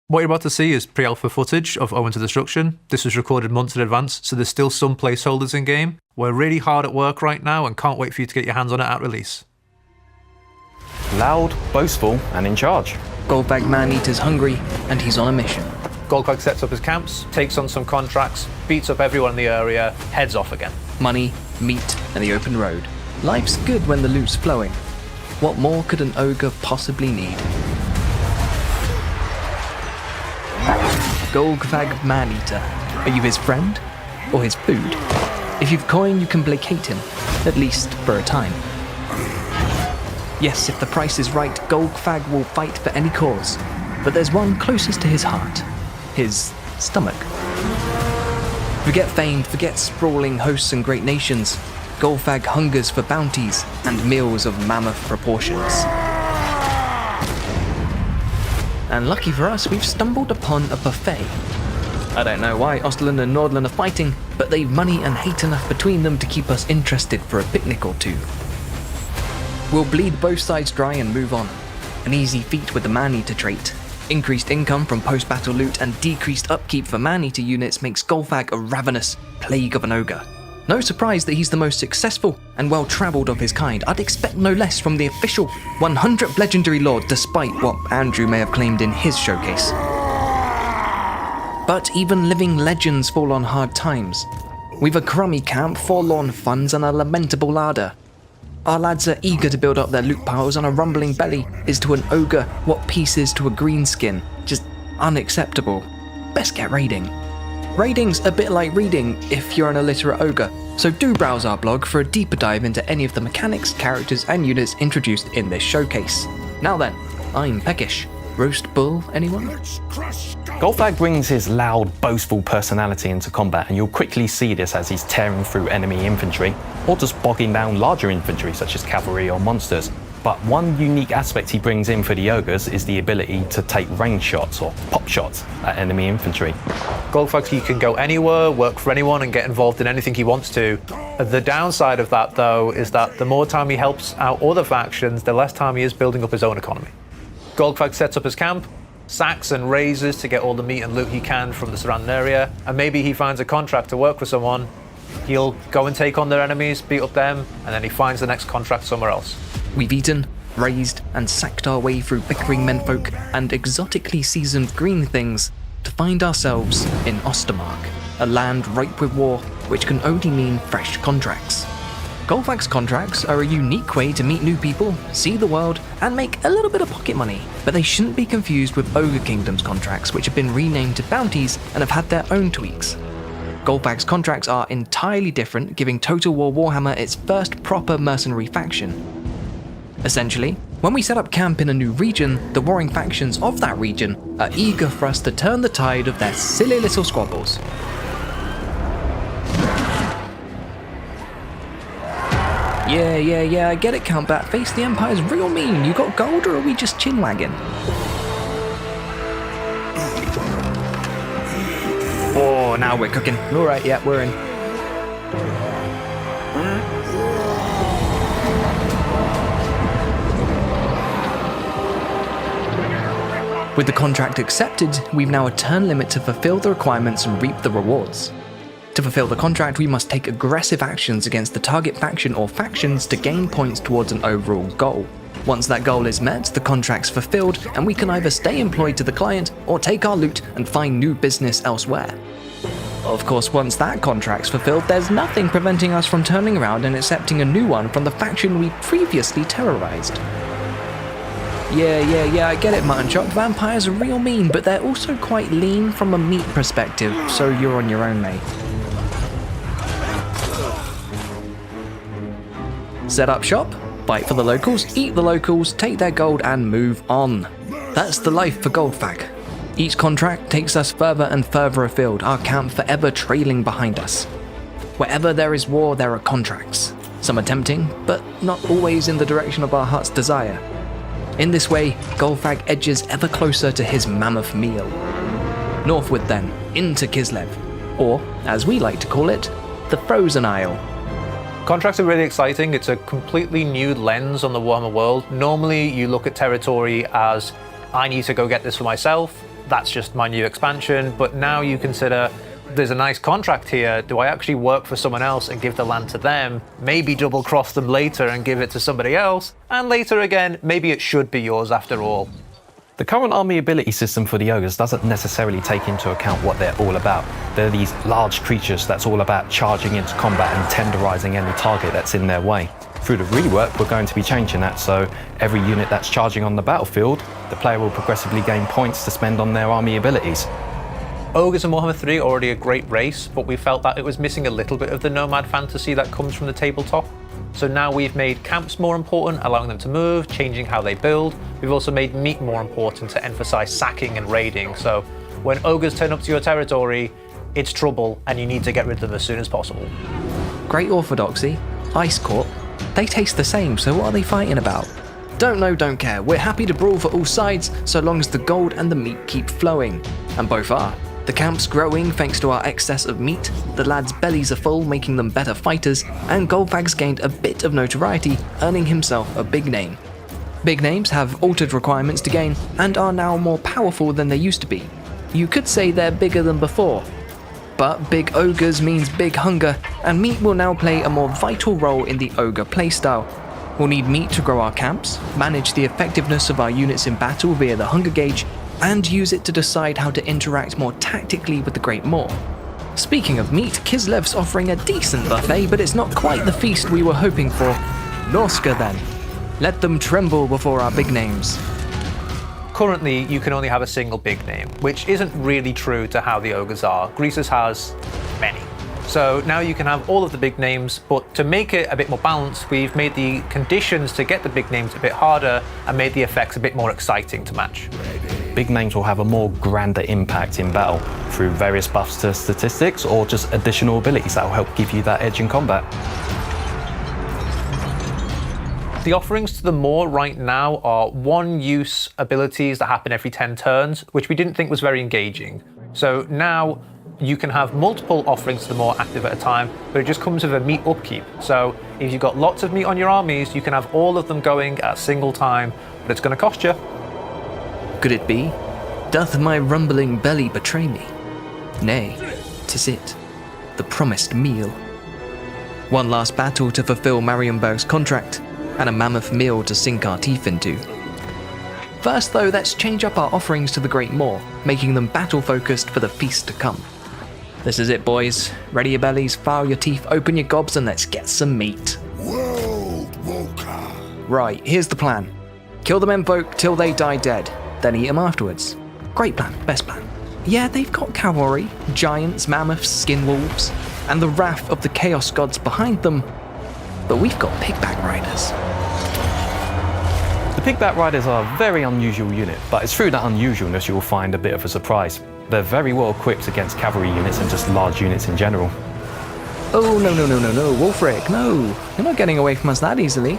What you're about to see is pre-alpha footage of Owen to Destruction. This was recorded months in advance, so there's still some placeholders in game. We're really hard at work right now and can't wait for you to get your hands on it at release. Loud, boastful, and in charge. Golgfag man-eater's hungry, and he's on a mission. Golgfag sets up his camps, takes on some contracts, beats up everyone in the area, heads off again. Money, meat, and the open road. Life's good when the loot's flowing. What more could an ogre possibly need? Golgfag man-eater. Are you his friend? Or his food? If you've coin, you can placate him, at least for a time. Yes, if the price is right, Golgfag will fight for any cause. But there's one closest to his heart. His stomach. Forget fame, forget sprawling hosts and great nations. Golgfag hungers for bounties and meals of mammoth proportions. And lucky for us, we've stumbled upon a buffet. I don't know why Ostlund and Nordland are fighting, but they've money and hate enough between them to keep us interested for a picnic or two. We'll bleed both sides dry and move on. An easy feat with the man-eater trait. Increased income from post-battle loot and decreased upkeep for man-eater units makes Golgfag a ravenous plague of an ogre. No surprise that he's the most successful and well-travelled of his kind. I'd expect no less from the official 100th legendary lord, despite what Andrew may have claimed in his showcase. But even living legends fall on hard times. We've a crummy camp, forlorn funds, and a lamentable larder. Our lads are eager to build up their loot piles, and a rumbling belly is to an ogre what peace is to a greenskin. Just unacceptable. Best get raiding. Raiding's a bit like reading if you're an illiterate ogre, so do browse our blog for a deeper dive into any of the mechanics, characters, and units introduced in this showcase. Now then, I'm Peckish. Roast bull, anyone? Golgfag brings his loud, boastful personality into combat, and you'll quickly see this as he's tearing through enemy infantry, or just bogging down larger infantry such as cavalry or monsters. But one unique aspect he brings in for the ogres is the ability to take range shots or pop shots at enemy infantry. Golgfag, he can go anywhere, work for anyone, and get involved in anything he wants to. The downside of that, though, is that the more time he helps out other factions, the less time he is building up his own economy. Golgfag sets up his camp, sacks and raises to get all the meat and loot he can from the surrounding area, and maybe he finds a contract to work for someone. He'll go and take on their enemies, beat up them, and then he finds the next contract somewhere else. We've eaten, raised, and sacked our way through bickering menfolk and exotically seasoned green things to find ourselves in Ostermark, a land ripe with war, which can only mean fresh contracts. Golgfag's contracts are a unique way to meet new people, see the world, and make a little bit of pocket money, but they shouldn't be confused with Ogre Kingdom's contracts, which have been renamed to bounties and have had their own tweaks. Golgfag's contracts are entirely different, giving Total War Warhammer its first proper mercenary faction. Essentially, when we set up camp in a new region, the warring factions of that region are eager for us to turn the tide of their silly little squabbles. Yeah, I get it, Count Batface, the Empire's real mean. You got gold, or are we just chin-wagging? Oh, now we're cooking. Alright, yeah, we're in. With the contract accepted, we've now a turn limit to fulfill the requirements and reap the rewards. To fulfill the contract, we must take aggressive actions against the target faction or factions to gain points towards an overall goal. Once that goal is met, the contract's fulfilled, and we can either stay employed to the client or take our loot and find new business elsewhere. Of course, once that contract's fulfilled, there's nothing preventing us from turning around and accepting a new one from the faction we previously terrorized. Yeah, I get it, Mutton Chop. Vampires are real mean, but they're also quite lean from a meat perspective, so you're on your own, mate. Set up shop, fight for the locals, eat the locals, take their gold, and move on. That's the life for Golgfag. Each contract takes us further and further afield, our camp forever trailing behind us. Wherever there is war, there are contracts. Some are tempting, but not always in the direction of our heart's desire. In this way, Golgfag edges ever closer to his mammoth meal. Northward then, into Kislev, or, as we like to call it, the Frozen Isle. Contracts are really exciting. It's a completely new lens on the Warhammer world. Normally, you look at territory as, I need to go get this for myself, that's just my new expansion. But now you consider there's a nice contract here. Do I actually work for someone else and give the land to them? Maybe double cross them later and give it to somebody else. And later again, maybe it should be yours after all. The current army ability system for the ogres doesn't necessarily take into account what they're all about. They're these large creatures that's all about charging into combat and tenderizing any target that's in their way. Through the rework, we're going to be changing that, so every unit that's charging on the battlefield, the player will progressively gain points to spend on their army abilities. Ogres in Warhammer 3 are already a great race, but we felt that it was missing a little bit of the nomad fantasy that comes from the tabletop. So now we've made camps more important, allowing them to move, changing how they build. We've also made meat more important to emphasize sacking and raiding. So when ogres turn up to your territory, it's trouble and you need to get rid of them as soon as possible. Great Orthodoxy, Ice Court, they taste the same, so what are they fighting about? Don't know, don't care. We're happy to brawl for all sides, so long as the gold and the meat keep flowing. And both are. The camp's growing thanks to our excess of meat, the lads' bellies are full, making them better fighters, and Golgfag's gained a bit of notoriety, earning himself a big name. Big names have altered requirements to gain, and are now more powerful than they used to be. You could say they're bigger than before. But big ogres means big hunger, and meat will now play a more vital role in the ogre playstyle. We'll need meat to grow our camps, manage the effectiveness of our units in battle via the hunger gauge, and use it to decide how to interact more tactically with the Great Maw. Speaking of meat, Kislev's offering a decent buffet, but it's not quite the feast we were hoping for. Norska then. Let them tremble before our big names. Currently, you can only have a single big name, which isn't really true to how the ogres are. Greasus has many. So now you can have all of the big names, but to make it a bit more balanced, we've made the conditions to get the big names a bit harder and made the effects a bit more exciting to match. Big names will have a more grander impact in battle through various buffs to statistics or just additional abilities that will help give you that edge in combat. The offerings to the Maw right now are one-use abilities that happen every 10 turns, which we didn't think was very engaging. So now you can have multiple offerings to the Maw active at a time, but it just comes with a meat upkeep. So if you've got lots of meat on your armies, you can have all of them going at a single time, but it's going to cost you. Could it be? Doth my rumbling belly betray me? Nay, 'tis it, the promised meal. One last battle to fulfill Marienberg's contract, and a mammoth meal to sink our teeth into. First though, let's change up our offerings to the Great Maw, making them battle-focused for the feast to come. This is it, boys. Ready your bellies, file your teeth, open your gobs, and let's get some meat. Right, here's the plan. Kill the menfolk till they die dead, then eat them afterwards. Great plan, best plan. Yeah, they've got cavalry, giants, mammoths, skin wolves, and the wrath of the chaos gods behind them, but we've got pigback riders. The Pigback Riders are a very unusual unit, but it's through that unusualness you'll find a bit of a surprise. They're very well equipped against cavalry units and just large units in general. Oh, no, Wolfric, no. You're not getting away from us that easily.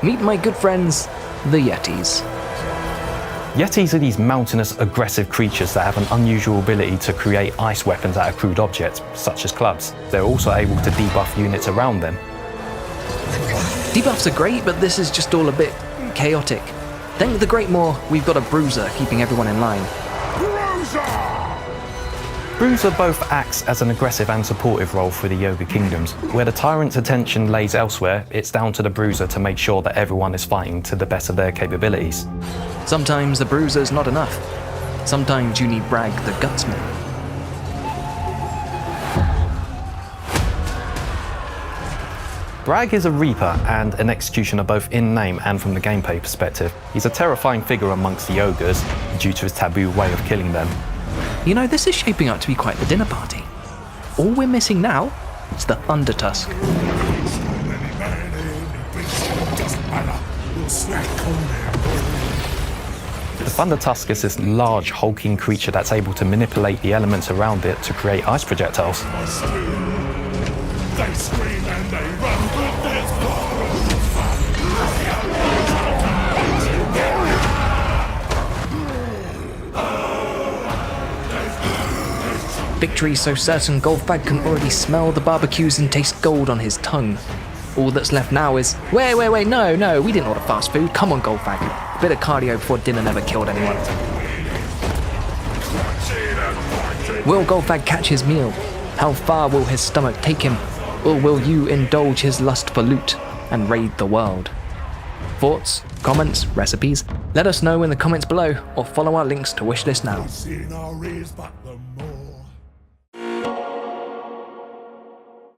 Meet my good friends, the Yetis. Yetis are these mountainous, aggressive creatures that have an unusual ability to create ice weapons out of crude objects, such as clubs. They're also able to debuff units around them. Debuffs are great, but this is just all a bit chaotic. Thank the Great Maw, we've got a bruiser keeping everyone in line. Bruiser both acts as an aggressive and supportive role for the Yoga Kingdoms. Where the Tyrant's attention lays elsewhere, it's down to the Bruiser to make sure that everyone is fighting to the best of their capabilities. Sometimes the Bruiser's not enough. Sometimes you need Bragg the Gutsman. Bragg is a Reaper and an Executioner both in name and from the gameplay perspective. He's a terrifying figure amongst the ogres due to his taboo way of killing them. You know, this is shaping up to be quite the dinner party. All we're missing now is the Thunder Tusk. The Thunder Tusk is this large, hulking creature that's able to manipulate the elements around it to create ice projectiles. They scream and they run, but there's Victory so certain, Golgfag can already smell the barbecues and taste gold on his tongue. All that's left now is, wait, no, we didn't order fast food. Come on, Golgfag. A bit of cardio before dinner never killed anyone. Will Golgfag catch his meal? How far will his stomach take him? Or will you indulge his lust for loot and raid the world? Thoughts, comments, recipes? Let us know in the comments below or follow our links to wishlist now. Seen our rays, but the more